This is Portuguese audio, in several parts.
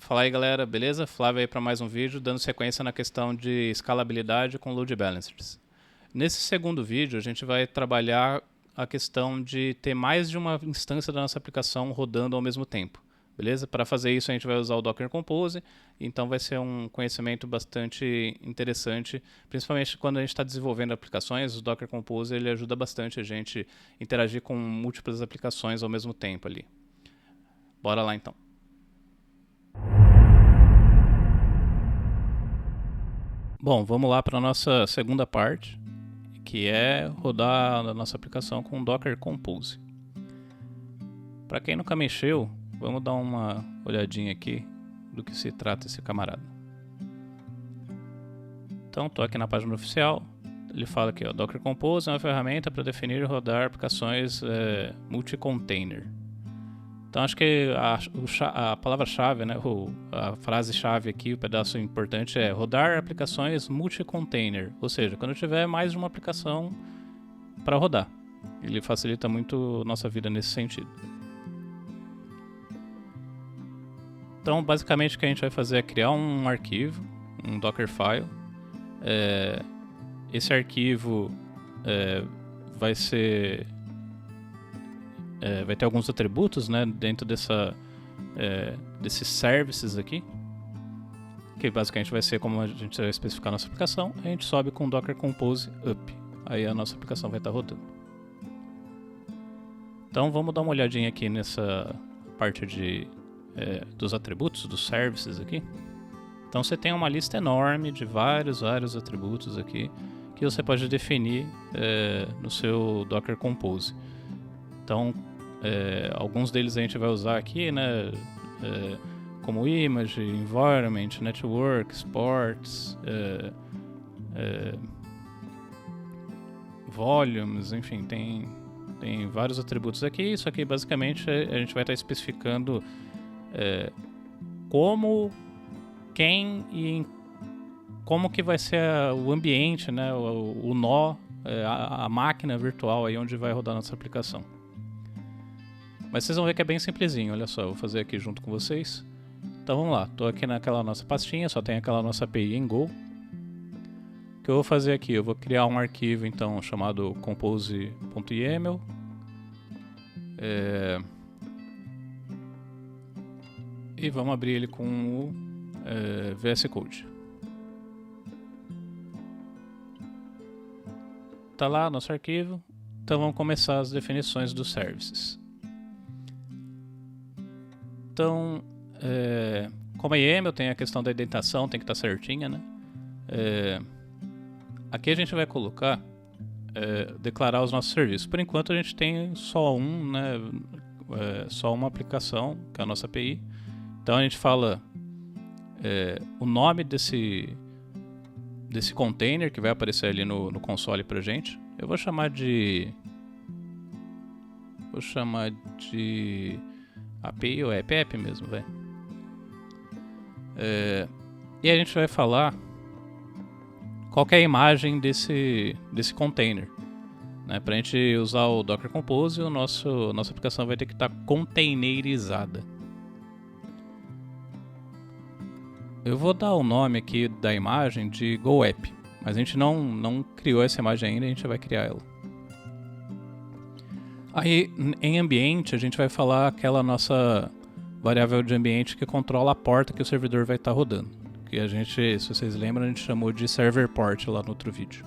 Fala aí galera, beleza? Flávio aí para mais um vídeo, dando sequência na questão de escalabilidade com load balancers. Nesse segundo vídeo a gente vai trabalhar a questão de ter mais de uma instância da nossa aplicação rodando ao mesmo tempo, beleza? Para fazer isso a gente vai usar o Docker Compose, então vai ser um conhecimento bastante interessante, principalmente quando a gente está desenvolvendo aplicações. O Docker Compose ele ajuda bastante a gente interagir com múltiplas aplicações ao mesmo tempo ali. Bora lá então. Bom, vamos lá para a nossa segunda parte, que é rodar a nossa aplicação com Docker Compose. Para quem nunca mexeu, vamos dar uma olhadinha aqui do que se trata esse camarada. Então, estou aqui na página oficial, ele fala aqui, ó, Docker Compose é uma ferramenta para definir e rodar aplicações multi-container. Então acho que a palavra-chave, né, a frase-chave aqui, o pedaço importante é rodar aplicações multi-container, ou seja, quando tiver mais de uma aplicação para rodar. Ele facilita muito a nossa vida nesse sentido. Então basicamente o que a gente vai fazer é criar um arquivo, um Dockerfile. Esse arquivo vai ter alguns atributos, né, dentro desses services aqui, que basicamente vai ser como a gente vai especificar a nossa aplicação. A gente sobe com Docker Compose up, aí a nossa aplicação vai estar rodando. Então vamos dar uma olhadinha aqui nessa parte dos atributos, dos services aqui. Então você tem uma lista enorme de vários atributos aqui que você pode definir no seu Docker Compose. Então, alguns deles a gente vai usar aqui, né, como image, environment, network, sports, volumes, enfim, tem vários atributos aqui. Isso aqui basicamente a gente vai estar especificando como, quem e como que vai ser o ambiente, né, o nó, a máquina virtual aí onde vai rodar nossa aplicação. Mas vocês vão ver que é bem simplesinho, olha só, eu vou fazer aqui junto com vocês. Então vamos lá, estou aqui naquela nossa pastinha, só tem aquela nossa API em Go. O que eu vou fazer aqui? Eu vou criar um arquivo então chamado compose.yaml. E vamos abrir ele com o VS Code. Tá lá nosso arquivo, então vamos começar as definições dos services. Então, como é YAML, tem a questão da indentação, tem que estar certinha, né? Aqui a gente vai colocar, declarar os nossos serviços. Por enquanto a gente tem só né? Só uma aplicação, que é a nossa API. Então a gente fala o nome desse container que vai aparecer ali no console pra gente. Eu vou chamar de API ou é app mesmo, velho. E a gente vai falar qual que é a imagem desse container, né? Pra gente usar o Docker Compose, nossa aplicação vai ter que estar containerizada. Eu vou dar o nome aqui da imagem de GoApp, mas a gente não criou essa imagem ainda, a gente vai criar ela. Aí, em ambiente, a gente vai falar aquela nossa variável de ambiente que controla a porta que o servidor vai estar rodando. Que a gente, se vocês lembram, a gente chamou de server port lá no outro vídeo.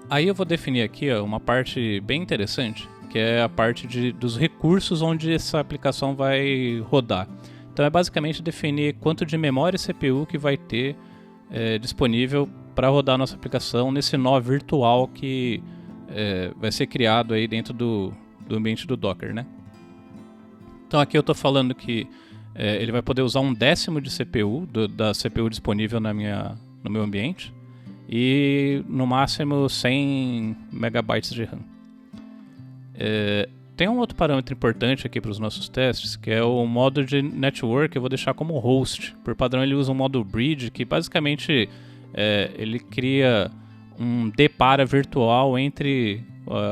Aí eu vou definir aqui uma parte bem interessante, que é a parte dos recursos onde essa aplicação vai rodar. Então é basicamente definir quanto de memória e CPU que vai ter disponível para rodar a nossa aplicação nesse nó virtual que vai ser criado aí dentro do ambiente do Docker, né? Então aqui eu estou falando que ele vai poder usar 1/10 de CPU, da CPU disponível no meu ambiente, e no máximo 100 MB de RAM. Tem um outro parâmetro importante aqui para os nossos testes, que é o modo de network. Eu vou deixar como host. Por padrão ele usa um modo bridge, que basicamente ele cria um depara virtual entre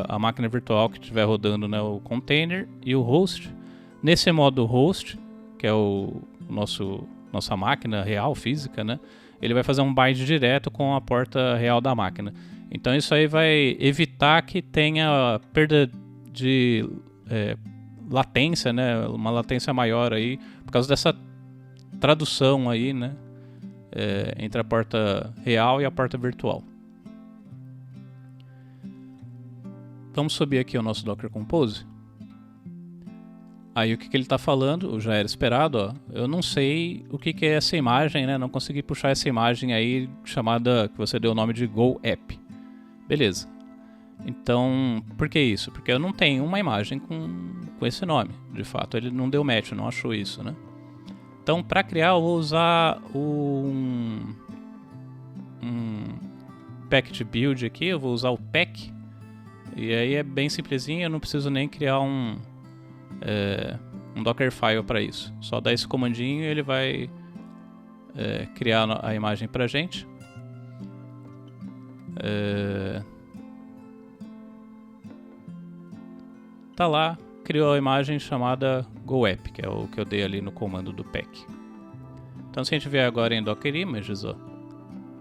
a máquina virtual que estiver rodando, né, o container e o host. Nesse modo host, que é nossa máquina real, física, né, ele vai fazer um bind direto com a porta real da máquina. Então isso aí vai evitar que tenha perda de latência, né, uma latência maior aí, por causa dessa tradução aí, né, entre a porta real e a porta virtual. Vamos subir aqui o nosso Docker Compose. Aí o que ele está falando, já era esperado, ó, eu não sei o que é essa imagem, né? Não consegui puxar essa imagem aí chamada, que você deu o nome de Go App. Beleza. Então, por que isso? Porque eu não tenho uma imagem com esse nome. De fato, ele não deu match, não achou isso, né? Então, para criar, eu vou usar um package build aqui, eu vou usar o pack. E aí é bem simplesinho, eu não preciso nem criar um Dockerfile para isso. Só dar esse comandinho e ele vai criar a imagem para a gente. Tá lá, criou a imagem chamada GoApp, que é o que eu dei ali no comando do pack. Então se a gente vier agora em Docker Images, ó,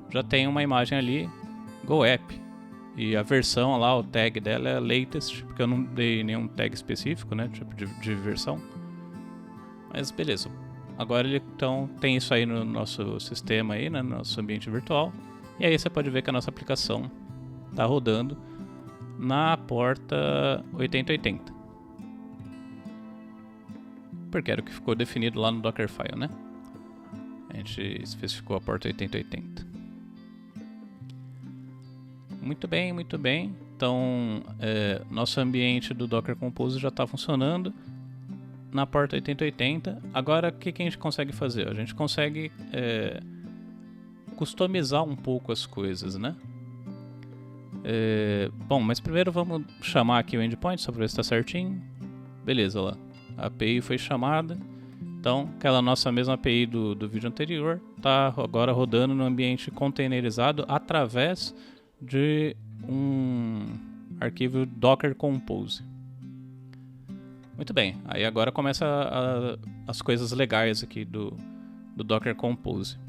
já tem uma imagem ali, GoApp. E a versão lá, o tag dela é latest, porque eu não dei nenhum tag específico, né, tipo de versão. Mas beleza. Agora ele então tem isso aí no nosso sistema aí, né, no nosso ambiente virtual. E aí você pode ver que a nossa aplicação está rodando na porta 8080. Porque era o que ficou definido lá no Dockerfile, né? A gente especificou a porta 8080. Muito bem, muito bem. Então, nosso ambiente do Docker Compose já está funcionando na porta 8080. Agora, o que a gente consegue fazer? A gente consegue customizar um pouco as coisas, né? Bom, mas primeiro vamos chamar aqui o endpoint, só para ver se está certinho. Beleza, lá. A API foi chamada. Então, aquela nossa mesma API do vídeo anterior está agora rodando no ambiente containerizado através de um arquivo Docker Compose. Muito bem, aí agora começa as coisas legais aqui do Docker Compose.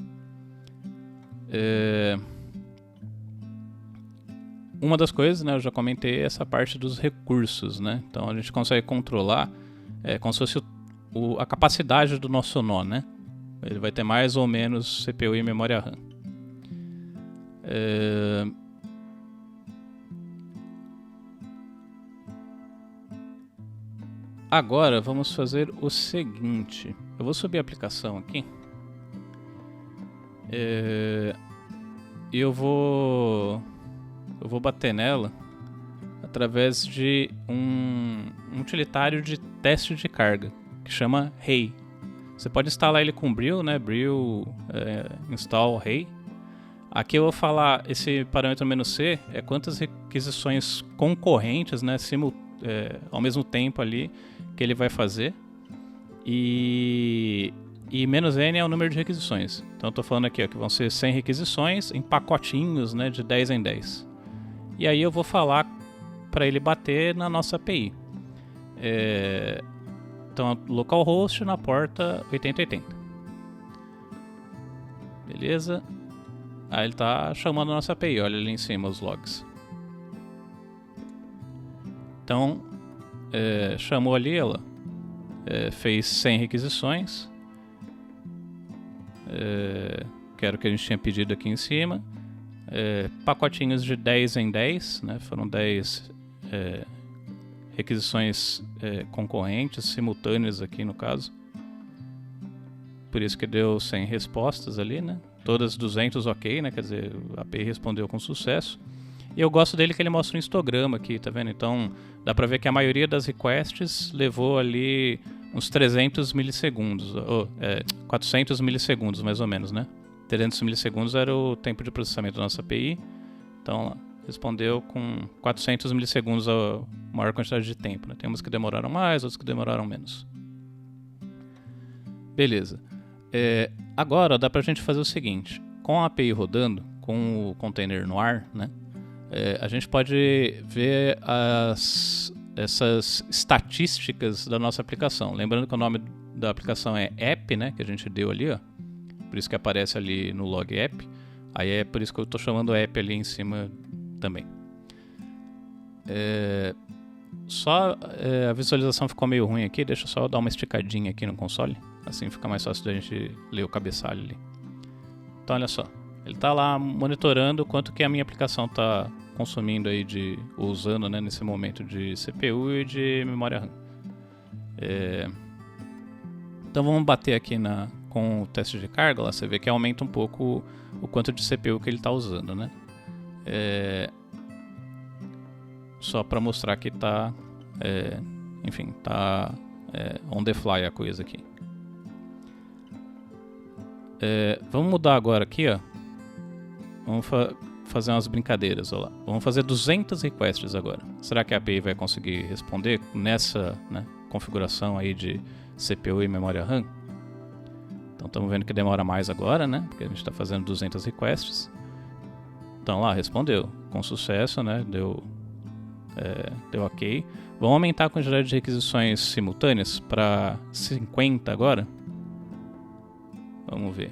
Uma das coisas, né, eu já comentei, é essa parte dos recursos, né? Então a gente consegue controlar como se fosse a capacidade do nosso nó, né? Ele vai ter mais ou menos CPU e memória RAM. Agora vamos fazer o seguinte. Eu vou subir a aplicação aqui. E eu vou bater nela através de um utilitário de teste de carga que chama Hey. Você pode instalar ele com Brew, né? Brew install Hey. Aqui eu vou falar, esse parâmetro "-c" é quantas requisições concorrentes, né, ao mesmo tempo ali que ele vai fazer. E "-n" é o número de requisições. Então eu estou falando aqui, ó, que vão ser 100 requisições em pacotinhos, né, de 10 em 10. E aí eu vou falar para ele bater na nossa API. Então localhost na porta 8080. Beleza? Aí ele está chamando a nossa API, olha ali em cima os logs. Então, chamou ali, ela fez 100 requisições, que era o que a gente tinha pedido aqui em cima. Pacotinhos de 10 em 10, né? Foram 10 requisições concorrentes, simultâneas aqui no caso. Por isso que deu 100 respostas ali, né? Todas 200 ok, né? Quer dizer, a API respondeu com sucesso. E eu gosto dele que ele mostra um histograma aqui, tá vendo? Então dá pra ver que a maioria das requests levou ali uns 300 milissegundos, 400 milissegundos mais ou menos, né? 300 milissegundos era o tempo de processamento da nossa API. Então respondeu com 400 milissegundos a maior quantidade de tempo, né? Tem umas que demoraram mais, outras que demoraram menos. Beleza. Agora dá pra gente fazer o seguinte: com a API rodando, com o container no ar, né? a gente pode ver essas estatísticas da nossa aplicação. Lembrando que o nome da aplicação é app, né, que a gente deu ali, ó. Por isso que aparece ali no log app. Aí é por isso que eu estou chamando app ali em cima também. A visualização ficou meio ruim aqui. Deixa eu só dar uma esticadinha aqui no console. Assim fica mais fácil da gente ler o cabeçalho ali. Então olha só. Ele está lá monitorando quanto que a minha aplicação está consumindo aí usando, né, nesse momento de CPU e de memória RAM. Então vamos bater aqui com o teste de carga, lá você vê que aumenta um pouco o quanto de CPU que ele está usando, né? Só para mostrar que está, enfim, tá on the fly a coisa aqui. Vamos mudar agora aqui, ó. Vamos fazer umas brincadeiras, ó lá. Vamos fazer 200 requests agora. Será que a API vai conseguir responder nessa, né, configuração aí de CPU e memória RAM? Então estamos vendo que demora mais agora, né? Porque a gente está fazendo 200 requests. Então lá, respondeu. Com sucesso, né? Deu ok. Vamos aumentar a quantidade de requisições simultâneas para 50 agora. Vamos ver.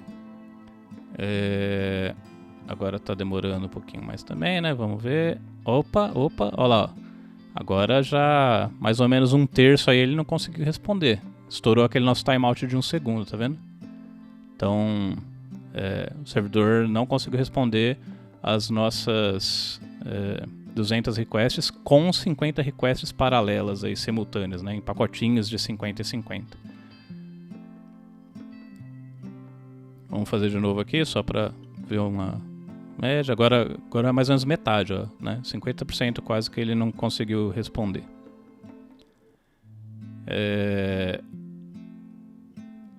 Agora está demorando um pouquinho mais também, né? Vamos ver. Opa, olha lá. Ó. Agora já mais ou menos 1/3 aí ele não conseguiu responder. Estourou aquele nosso timeout de 1 segundo, tá vendo? Então, o servidor não conseguiu responder as nossas 200 requests com 50 requests paralelas aí, simultâneas, né, em pacotinhos de 50 e 50. Vamos fazer de novo aqui, só para ver uma média. Agora é mais ou menos metade, ó, né? 50% quase que ele não conseguiu responder.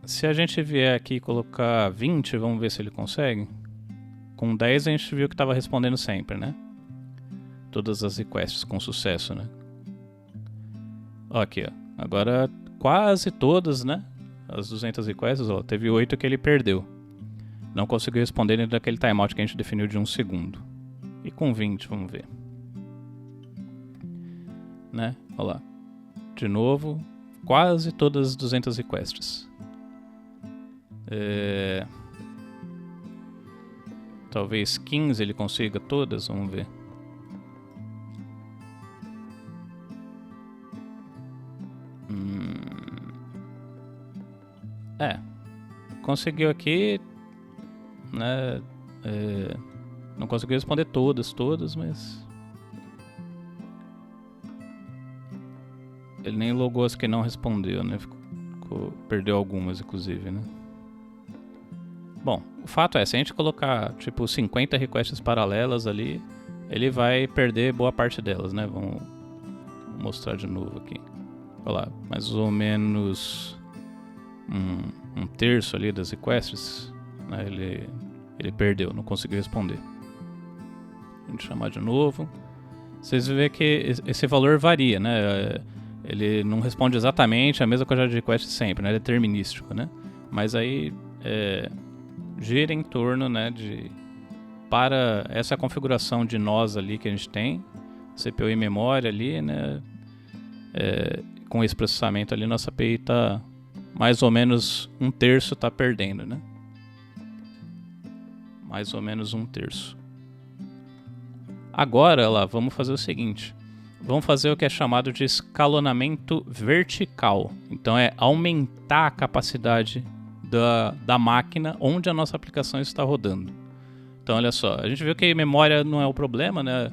Se a gente vier aqui e colocar 20, vamos ver se ele consegue. Com 10 a gente viu que estava respondendo sempre, né? Todas as requests com sucesso, né? Ó, aqui, ó. Agora quase todas, né? As 200 requests, ó, teve 8 que ele perdeu. Não conseguiu responder dentro daquele timeout que a gente definiu de 1 segundo. E com 20, vamos ver. Né? Olha lá. De novo, quase todas as 200 requests. Talvez 15 ele consiga todas, vamos ver. Conseguiu aqui, né? Não conseguiu responder todas, mas ele nem logou as que não respondeu, né? Perdeu algumas, inclusive, né? Bom, o fato é, se a gente colocar tipo 50 requests paralelas ali, ele vai perder boa parte delas, né? Vamos mostrar de novo aqui. Olha lá, mais ou menos 1/3 ali das requests, né? Ele perdeu, não conseguiu responder. A gente chamar de novo. Vocês vê que esse valor varia, né? Ele não responde exatamente a mesma quantidade de requests sempre, né? É determinístico, né? Mas aí gira em torno, né, para essa configuração de nós ali que a gente tem, CPU e memória ali, né, com esse processamento ali, nossa API tá mais ou menos 1/3 tá perdendo, né? Mais ou menos 1/3. Agora, lá, vamos fazer o seguinte. Vamos fazer o que é chamado de escalonamento vertical. Então é aumentar a capacidade da máquina onde a nossa aplicação está rodando. Então olha só, a gente viu que memória não é o problema, né?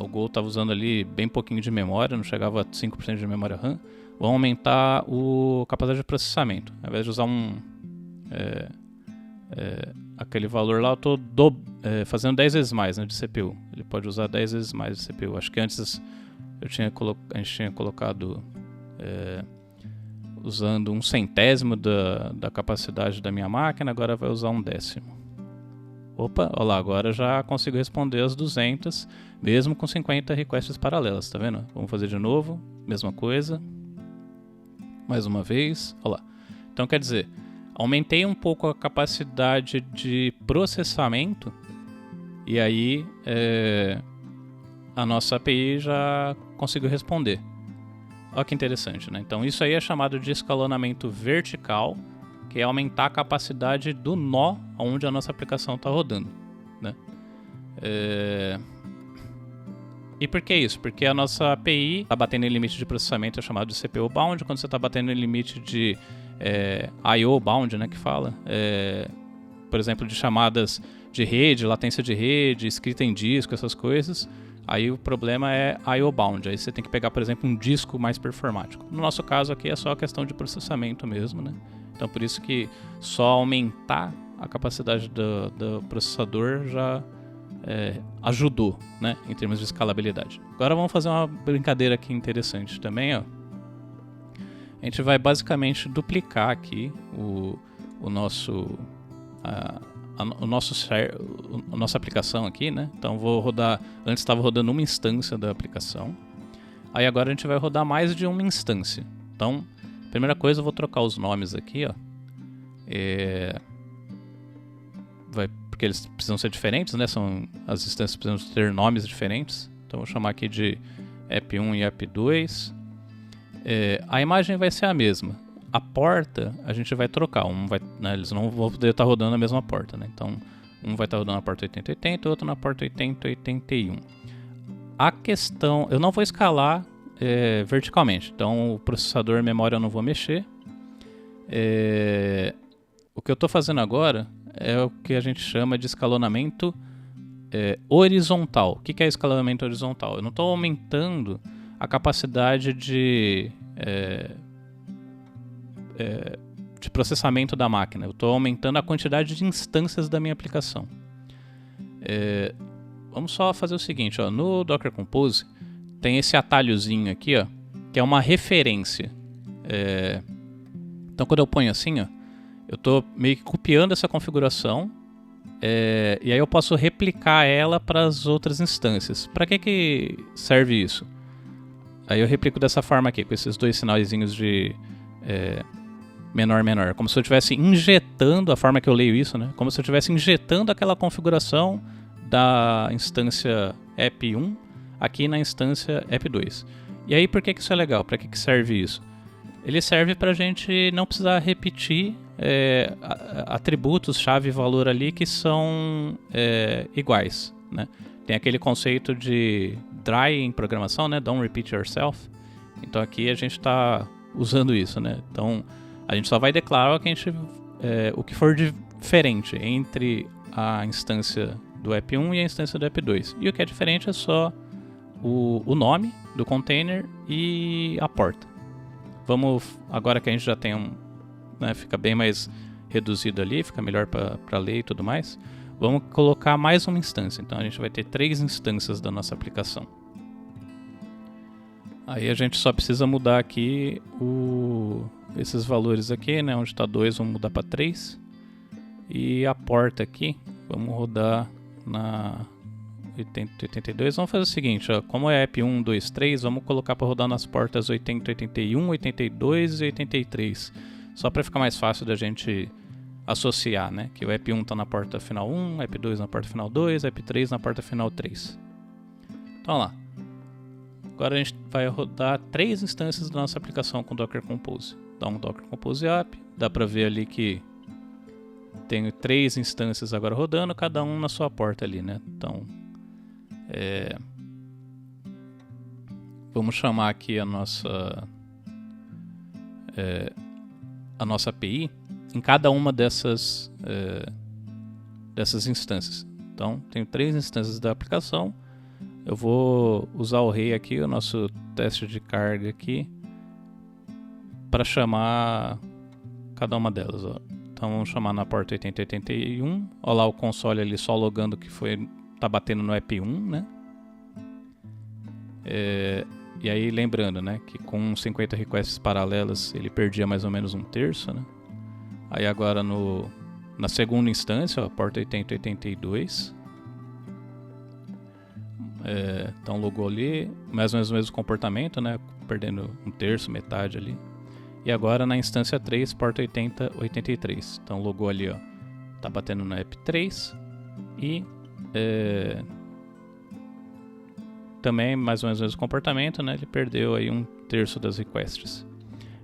O Go estava usando ali bem pouquinho de memória, não chegava a 5% de memória RAM. Vamos aumentar a capacidade de processamento. Ao invés de usar aquele valor lá, eu estou fazendo 10 vezes mais, né, de CPU. Ele pode usar 10 vezes mais de CPU. Acho que antes a gente tinha colocado usando 1/100º da capacidade da minha máquina, agora vai usar 1/10. Opa, olha lá, agora já consigo responder as 200, mesmo com 50 requests paralelas, tá vendo? Vamos fazer de novo, mesma coisa. Mais uma vez, olha lá. Então quer dizer, aumentei um pouco a capacidade de processamento e aí a nossa API já conseguiu responder. Olha que interessante, né? Então isso aí é chamado de escalonamento vertical, que é aumentar a capacidade do nó onde a nossa aplicação está rodando, né? E por que isso? Porque a nossa API está batendo em limite de processamento, é chamado de CPU bound. Quando você está batendo em limite de I/O bound, né, que fala, por exemplo, de chamadas de rede, latência de rede, escrita em disco, essas coisas, aí o problema é I/O bound. Aí você tem que pegar, por exemplo, um disco mais performático. No nosso caso aqui é só a questão de processamento mesmo, né? Então por isso que só aumentar a capacidade do processador já ajudou, né, em termos de escalabilidade. Agora vamos fazer uma brincadeira aqui interessante também, ó. A gente vai basicamente duplicar aqui a nossa aplicação aqui, né? Então vou rodar, antes estava rodando uma instância da aplicação. Aí agora a gente vai rodar mais de uma instância. Então, primeira coisa, eu vou trocar os nomes aqui, ó. Porque eles precisam ser diferentes, né? As instâncias precisam ter nomes diferentes. Então vou chamar aqui de app1 e app2. A imagem vai ser a mesma. A porta a gente vai trocar. Eles não vão poder estar rodando a mesma porta, né? Então um vai estar rodando na porta 8080, outro na porta 8081. A questão, eu não vou escalar verticalmente. Então o processador, memória eu não vou mexer. O que eu estou fazendo agora é o que a gente chama de escalonamento horizontal. O que é escalonamento horizontal? Eu não estou aumentando a capacidade de processamento da máquina. Eu estou aumentando a quantidade de instâncias da minha aplicação. Vamos só fazer o seguinte, ó, no Docker Compose tem esse atalhozinho aqui, ó, que é uma referência. Então quando eu ponho assim, ó, eu estou meio que copiando essa configuração e aí eu posso replicar ela para as outras instâncias. Para que serve isso? Aí eu replico dessa forma aqui, com esses dois sinalzinhos de menor, menor. Como se eu estivesse injetando, a forma que eu leio isso, né? Como se eu estivesse injetando aquela configuração da instância app1 aqui na instância app2. E aí por que isso é legal? Para que serve isso? Ele serve para a gente não precisar repetir atributos, chave e valor ali que são iguais, né? Tem aquele conceito de dry em programação, né? Don't repeat yourself. Então aqui a gente está usando isso, né? Então a gente só vai declarar o que for diferente entre a instância do app1 e a instância do app2. E o que é diferente é só o nome do container e a porta. Vamos, agora que a gente já tem fica bem mais reduzido ali, fica melhor para ler e tudo mais, vamos colocar mais uma instância. Então a gente vai ter 3 instâncias da nossa aplicação. Aí a gente só precisa mudar aqui esses valores aqui, né? Onde está 2, vamos mudar para 3. E a porta aqui, vamos rodar na 8082. Vamos fazer o seguinte, ó, como é app 1, 2, 3, vamos colocar para rodar nas portas 80, 81, 82 e 83. Só para ficar mais fácil da gente associar, né? Que o app1 está na porta final 1, app2 na porta final 2, app3 na porta final 3. Então, lá. Agora a gente vai rodar 3 instâncias da nossa aplicação com Docker Compose. Dá um Docker Compose app, dá para ver ali que tem 3 instâncias agora rodando, cada um na sua porta ali, né? Então, vamos chamar aqui a nossa API em cada uma dessas instâncias. Então, tenho 3 instâncias da aplicação. Eu vou usar o array aqui, o nosso teste de carga aqui, para chamar cada uma delas. Ó. Então vamos chamar na porta 8081. Olha lá o console ali só logando que tá batendo no app1, né? E aí lembrando, né, que com 50 requests paralelas ele perdia mais ou menos 1/3, né? Aí agora na segunda instância, ó, porta 8082. Então logou ali, mais ou menos o mesmo comportamento, né? Perdendo 1/3, metade ali. E agora na instância 3, porta 8083. Então logou ali, ó, tá batendo no app3 e também mais ou menos o mesmo comportamento, né? Ele perdeu aí 1/3 das requests.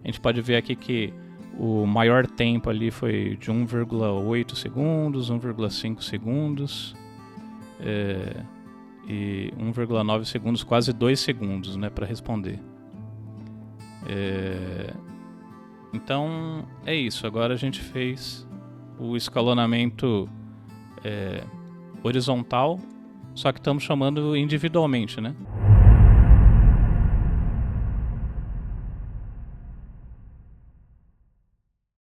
A gente pode ver aqui que o maior tempo ali foi de 1,8 segundos, 1,5 segundos e 1,9 segundos, quase 2 segundos, né, para responder. Então é isso, agora a gente fez o escalonamento horizontal, só que estamos chamando individualmente, né?